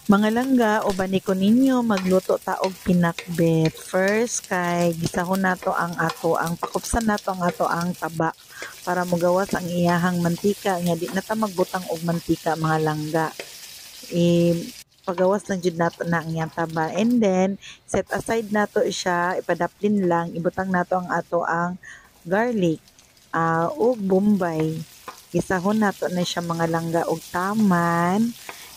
Mga langga, ubani ko ninyo magluto ta og pinakbet. First kay gisahon nato ang pakupsan nato ang taba para mogawas ang iyahang mantika nya di na ta magbutang og mantika mga langga. Pagawas lang jud nato na ang iyang taba and then set aside nato siya, ipadaplin lang, ibutang nato ang garlic ug bombay. Gisahon nato na siya mga langga og taman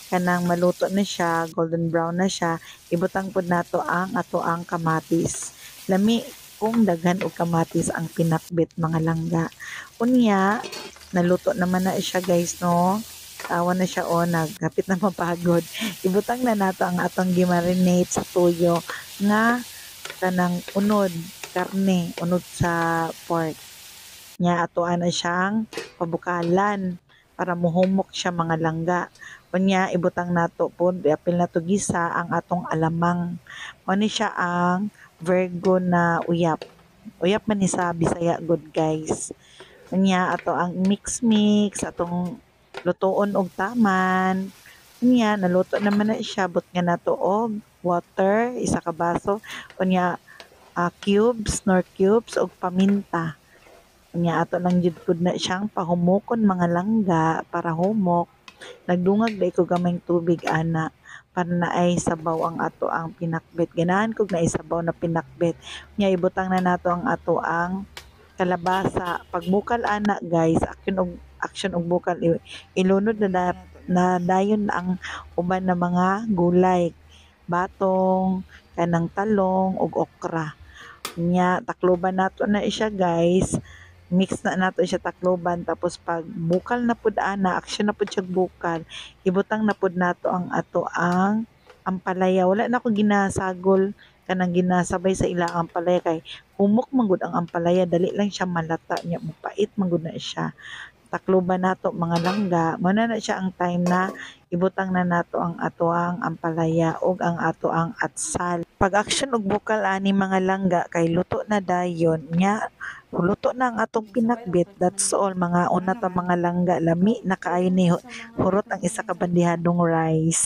kanang maluto na siya, golden brown na siya, ibutang pud nato ang kamatis. Lami kung daghan og kamatis ang pinakbet mga langga. Unya, naluto naman na siya guys no. Tawa na siya o naghapit na mapagod. Ibutang na nato ang atong gimarinate sa tuyo nga kanang unod, karne, unod sa pork. Nya atoan na siyang pabukalan para muhumok siya mga langga. Unya ibutang nato pod apil nato gisa ang atong alamang. Mao ni siya ang Virgo na uyap. Uyap man ni sa Bisaya good guys. Unya ato ang mix atong lutoon og taman. Unya naluto naman na siya but nga nato og water isa ka baso. Unya nor cubes og paminta. Unya ato lang jud pud na siyang pahumokon mga langga para humok. Nagdungag day ko gamayng tubig ana para naay sabaw ang pinakbet. Ganahan kog naay sabaw na pinakbet. Nya ibutang na nato ang kalabasa. Pagbukal ana guys, action og bukal ilunod na dayon ang uban na mga gulay. Batong, kanang talong ug okra. Nya takloban nato na siya guys. Mix na nato siya takloban tapos pag bukal na pud ana action na pud siya bukal ibutang na pud nato ang ampalaya. Wala na ko ginasagol kanang ginasabay sa ila ang ampalaya kay humok man gud ang ampalaya, dali lang siya malata nya mapait man gud na siya. Takloban nato mga langga mo na siya ang time na ibutang na nato ang ampalaya ug ang atsal. Pag action og bukal ani mga langga kay luto na dayon nya luto na ang atong pinakbet. That's all mga una ta mga langga, lami na kaayo ni hurot ang isa ka bandihadong rice.